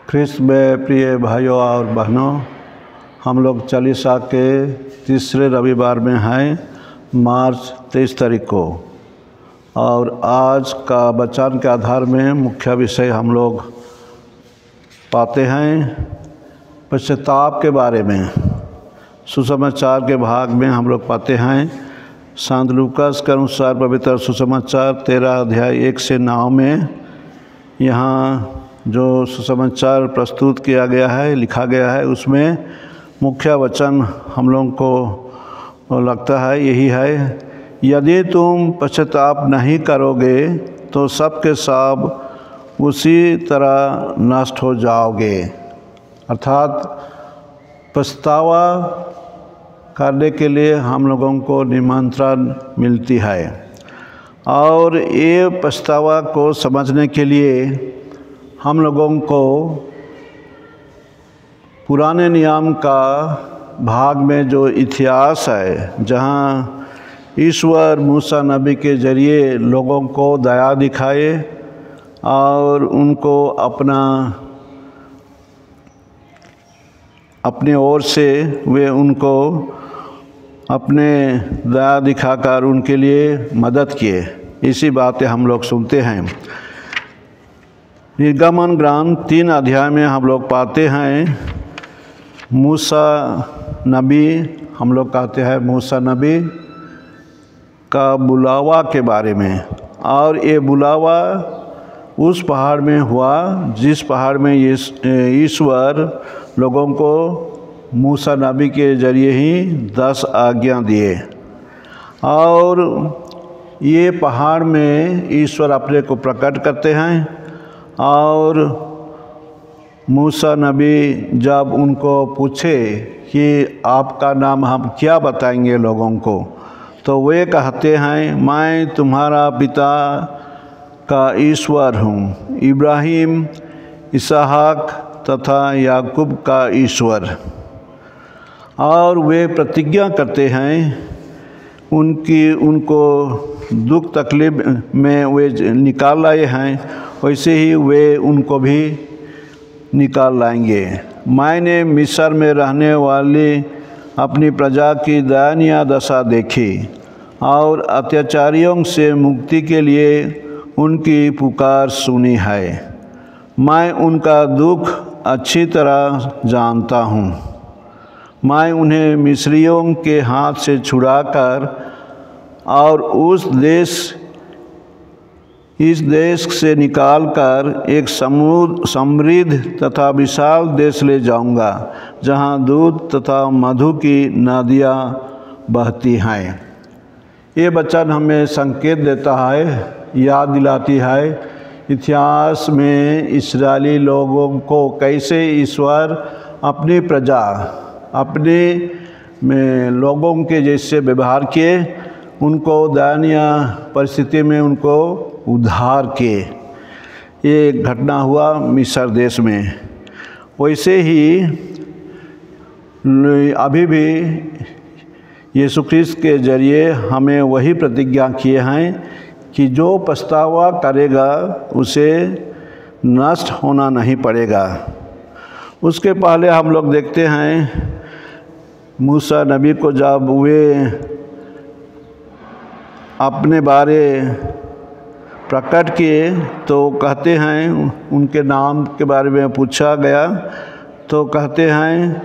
ख्रिस्त में प्रिय भाइयों और बहनों, हम लोग चालीसा के तीसरे रविवार में हैं, मार्च 23 तारीख को। और आज का वचन के आधार में मुख्य विषय हम लोग पाते हैं पश्चाताप के बारे में। सुसमाचार के भाग में हम लोग पाते हैं संत लूकास के अनुसार पवित्र सुसमाचार 13 अध्याय 1 से 9 में। यहाँ जो सुसमाचार प्रस्तुत किया गया है, लिखा गया है, उसमें मुख्य वचन हम लोगों को लगता है यही है, यदि तुम पश्चाताप नहीं करोगे तो सब के सब उसी तरह नष्ट हो जाओगे। अर्थात पछतावा करने के लिए हम लोगों को निमंत्रण मिलती है, और ये पछतावा को समझने के लिए हम लोगों को पुराने नियम का भाग में जो इतिहास है, जहाँ ईश्वर मूसा नबी के ज़रिए लोगों को दया दिखाए और उनको अपने ओर से वे उनको अपने दया दिखाकर उनके लिए मदद किए, इसी बातें हम लोग सुनते हैं। निर्गमन ग्रंथ 3 अध्याय में हम लोग पाते हैं मूसा नबी, हम लोग कहते हैं मूसा नबी का बुलावा के बारे में। और ये बुलावा उस पहाड़ में हुआ जिस पहाड़ में ईश्वर लोगों को मूसा नबी के ज़रिए ही 10 आज्ञा दिए। और ये पहाड़ में ईश्वर अपने को प्रकट करते हैं, और मूसा नबी जब उनको पूछे कि आपका नाम हम क्या बताएंगे लोगों को, तो वे कहते हैं, मैं तुम्हारा पिता का ईश्वर हूँ, इब्राहिम, इसहाक तथा याकूब का ईश्वर। और वे प्रतिज्ञा करते हैं, उनको दुख तकलीफ में वे निकाल लाए हैं, वैसे ही वे उनको भी निकाल लाएंगे। मैंने मिस्र में रहने वाली अपनी प्रजा की दयनीय दशा देखी और अत्याचारियों से मुक्ति के लिए उनकी पुकार सुनी है। मैं उनका दुख अच्छी तरह जानता हूँ। मैं उन्हें मिस्रियों के हाथ से छुड़ाकर और इस देश से निकालकर एक समृद्ध तथा विशाल देश ले जाऊंगा, जहां दूध तथा मधु की नदियां बहती हैं। ये वचन हमें संकेत देता है, याद दिलाती है इतिहास में इस्राएली लोगों को कैसे ईश्वर अपनी प्रजा, अपने में लोगों के जैसे व्यवहार किए, उनको दयनीय परिस्थिति में उनको उद्धार किए। ये घटना हुआ मिस्र देश में। वैसे ही अभी भी यीशु ख्रिस्त के ज़रिए हमें वही प्रतिज्ञा किए हैं कि जो पछतावा करेगा उसे नष्ट होना नहीं पड़ेगा। उसके पहले हम लोग देखते हैं मूसा नबी को जब वे अपने बारे प्रकट किए तो कहते हैं, उनके नाम के बारे में पूछा गया तो कहते हैं,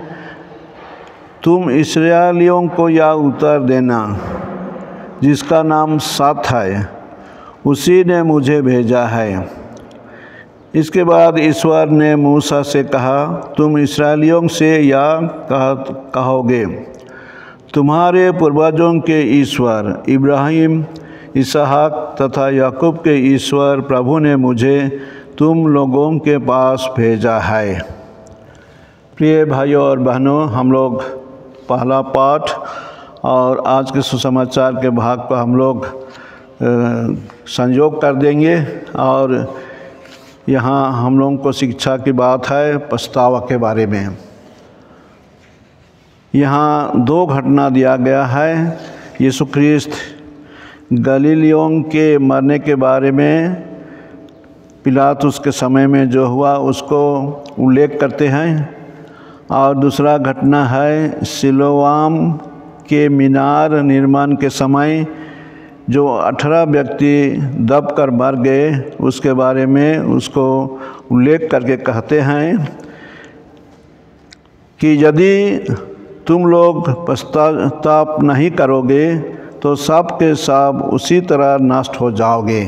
तुम इस्राएलियों को यह उत्तर देना, जिसका नाम सत है, उसी ने मुझे भेजा है। इसके बाद ईश्वर ने मूसा से कहा, तुम इस्राएलियों से यह कहोगे, तुम्हारे पूर्वजों के ईश्वर इब्राहिम, इसहाक तथा याकूब के ईश्वर प्रभु ने मुझे तुम लोगों के पास भेजा है। प्रिय भाइयों और बहनों, हम लोग पहला पाठ और आज के सुसमाचार के भाग पर हम लोग संयोग कर देंगे। और यहाँ हम लोगों को शिक्षा की बात है पछतावा के बारे में। यहाँ 2 घटना दिया गया है। यीशु ख्रिस्त गलीलियों के मरने के बारे में पिलातुस के समय में जो हुआ उसको उल्लेख करते हैं। और दूसरा घटना है सिलोआम के मीनार निर्माण के समय जो 18 व्यक्ति दब कर मर गए, उसके बारे में उसको उल्लेख करके कहते हैं कि यदि तुम लोग पश्चाताप नहीं करोगे तो सब के सब उसी तरह नष्ट हो जाओगे।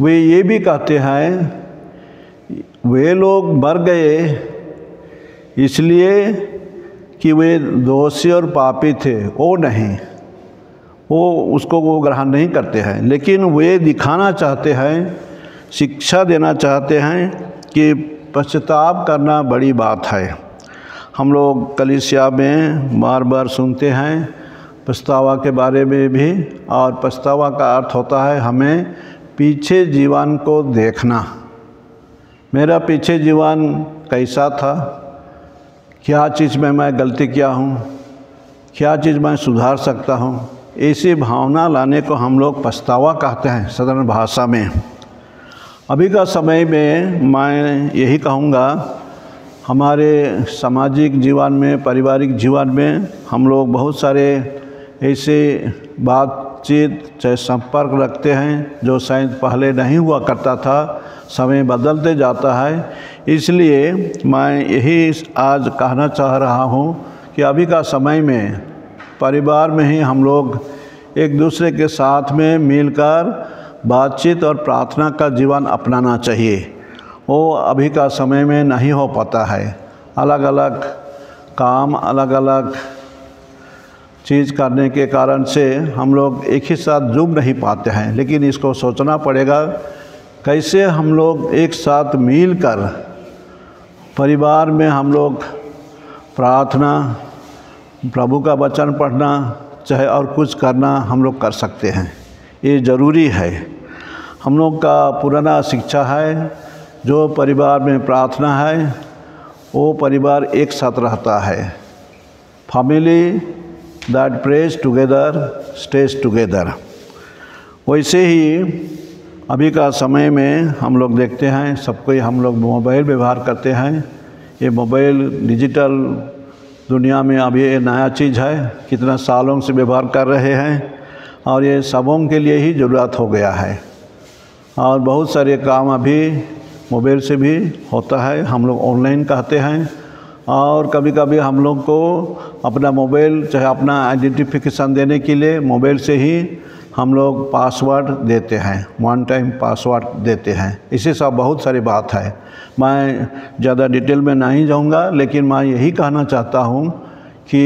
वे ये भी कहते हैं वे लोग मर गए इसलिए कि वे दोषी और पापी थे, वो नहीं, वो ग्रहण नहीं करते हैं, लेकिन वे दिखाना चाहते हैं, शिक्षा देना चाहते हैं कि पश्चाताप करना बड़ी बात है। हम लोग कलीसिया में बार बार सुनते हैं पछतावा के बारे में भी, और पछतावा का अर्थ होता है हमें पीछे जीवन को देखना। मेरा पीछे जीवन कैसा था, क्या चीज़ में मैं गलती किया हूँ, क्या चीज़ मैं सुधार सकता हूँ, ऐसी भावना लाने को हम लोग पछतावा कहते हैं साधारण भाषा में। अभी का समय में मैं यही कहूँगा, हमारे सामाजिक जीवन में, पारिवारिक जीवन में हम लोग बहुत सारे ऐसे बातचीत चाहे संपर्क रखते हैं जो शायद पहले नहीं हुआ करता था, समय बदलते जाता है। इसलिए मैं यही आज कहना चाह रहा हूँ कि अभी का समय में परिवार में ही हम लोग एक दूसरे के साथ में मिलकर बातचीत और प्रार्थना का जीवन अपनाना चाहिए। वो अभी का समय में नहीं हो पाता है, अलग अलग काम, अलग अलग चीज़ करने के कारण से हम लोग एक ही साथ जुड़ नहीं पाते हैं। लेकिन इसको सोचना पड़ेगा कैसे हम लोग एक साथ मिलकर परिवार में हम लोग प्रार्थना, प्रभु का वचन पढ़ना, चाहे और कुछ करना हम लोग कर सकते हैं। ये ज़रूरी है। हम लोग का पुराना शिक्षा है, जो परिवार में प्रार्थना है वो परिवार एक साथ रहता है। Family that praise together stage together. वैसे ही अभी का समय में हम लोग देखते हैं सबको ही हम लोग मोबाइल व्यवहार करते हैं। ये मोबाइल डिजिटल दुनिया में अभी ये नया चीज़ है, कितना सालों से व्यवहार कर रहे हैं और ये सबों के लिए ही ज़रूरत हो गया है। और बहुत सारे काम अभी मोबाइल से भी होता है, हम लोग ऑनलाइन कहते हैं। और कभी कभी हम लोग को अपना मोबाइल, चाहे अपना आइडेंटिफिकेशन देने के लिए मोबाइल से ही हम लोग पासवर्ड देते हैं, वन टाइम पासवर्ड देते हैं। इसी सब बहुत सारी बात है, मैं ज़्यादा डिटेल में नहीं जाऊंगा, लेकिन मैं यही कहना चाहता हूं कि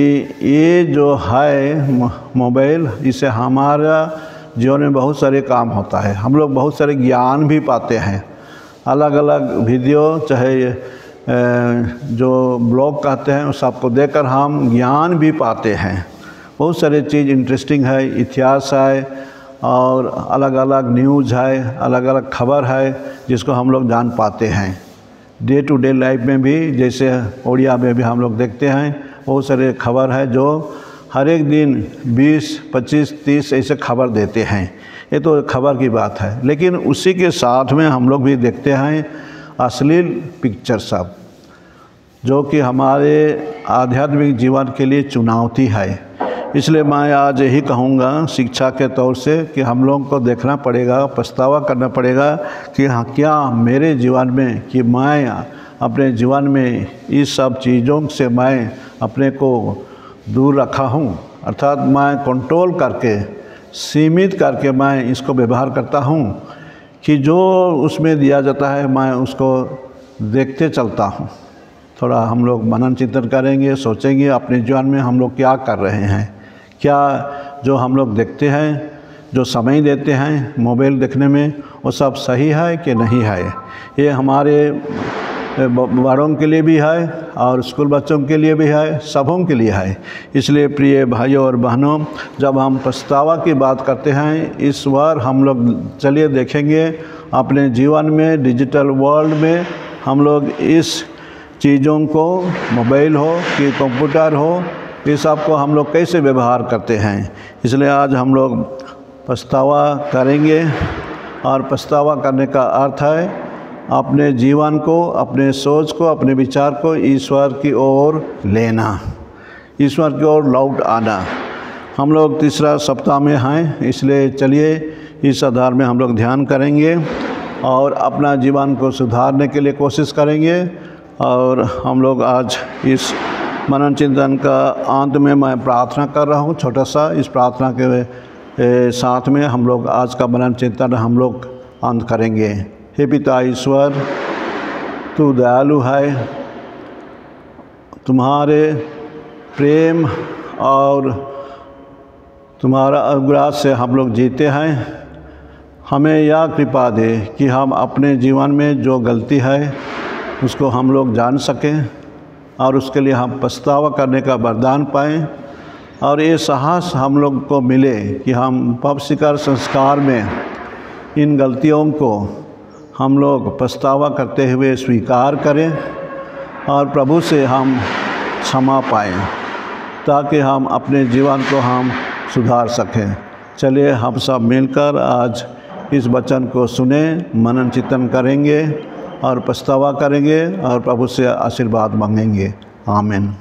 ये जो है मोबाइल, इससे हमारा जीवन में बहुत सारे काम होता है। हम लोग बहुत सारे ज्ञान भी पाते हैं, अलग अलग वीडियो, चाहे जो ब्लॉग कहते हैं उस सबको देखकर हम ज्ञान भी पाते हैं। बहुत सारे चीज़ इंटरेस्टिंग है, इतिहास है और अलग अलग न्यूज़ है, अलग अलग खबर है जिसको हम लोग जान पाते हैं। डे टू डे लाइफ में भी, जैसे ओडिया में भी हम लोग देखते हैं, बहुत सारे खबर है जो हर एक दिन 20, 25, 30 ऐसे खबर देते हैं। ये तो खबर की बात है, लेकिन उसी के साथ में हम लोग भी देखते हैं अश्लील पिक्चर सब, जो कि हमारे आध्यात्मिक जीवन के लिए चुनौती है। इसलिए मैं आज यही कहूँगा शिक्षा के तौर से कि हम लोग को देखना पड़ेगा, पछतावा करना पड़ेगा कि हाँ, क्या मेरे जीवन में, कि मैं अपने जीवन में इस सब चीज़ों से मैं अपने को दूर रखा हूँ, अर्थात मैं कंट्रोल करके, सीमित करके मैं इसको व्यवहार करता हूँ कि जो उसमें दिया जाता है मैं उसको देखते चलता हूँ। थोड़ा हम लोग मनन चिंतन करेंगे, सोचेंगे अपने जीवन में हम लोग क्या कर रहे हैं, क्या जो हम लोग देखते हैं, जो समय देते हैं मोबाइल देखने में, वो सब सही है कि नहीं है। ये हमारे बड़ों के लिए भी है और स्कूल बच्चों के लिए भी है, सबों के लिए है। इसलिए प्रिय भाइयों और बहनों, जब हम पछतावा की बात करते हैं, इस बार हम लोग चलिए देखेंगे अपने जीवन में, डिजिटल वर्ल्ड में हम लोग इस चीज़ों को, मोबाइल हो कि कंप्यूटर हो, ये सब को हम लोग कैसे व्यवहार करते हैं। इसलिए आज हम लोग पछतावा करेंगे, और पछतावा करने का अर्थ है अपने जीवन को, अपने सोच को, अपने विचार को ईश्वर की ओर लेना, ईश्वर की ओर लौट आना। हम लोग तीसरा सप्ताह में हैं, इसलिए चलिए इस आधार में हम लोग ध्यान करेंगे और अपना जीवन को सुधारने के लिए कोशिश करेंगे। और हम लोग आज इस मनन चिंतन का अंत में मैं प्रार्थना कर रहा हूँ छोटा सा। इस प्रार्थना के साथ में हम लोग आज का मनन चिंतन हम लोग अंत करेंगे। हे पिता ईश्वर, तू दयालु है, तुम्हारे प्रेम और तुम्हारा अनुग्रह से हम लोग जीते हैं। हमें यह कृपा दे कि हम अपने जीवन में जो गलती है उसको हम लोग जान सकें और उसके लिए हम पछतावा करने का वरदान पाएँ। और ये साहस हम लोग को मिले कि हम पाप स्वीकार संस्कार में इन गलतियों को हम लोग पछतावा करते हुए स्वीकार करें और प्रभु से हम क्षमा पाएँ, ताकि हम अपने जीवन को हम सुधार सकें। चलिए हम सब मिलकर आज इस वचन को सुने, मनन चिंतन करेंगे और पछतावा करेंगे और प्रभु से आशीर्वाद मांगेंगे। आमीन।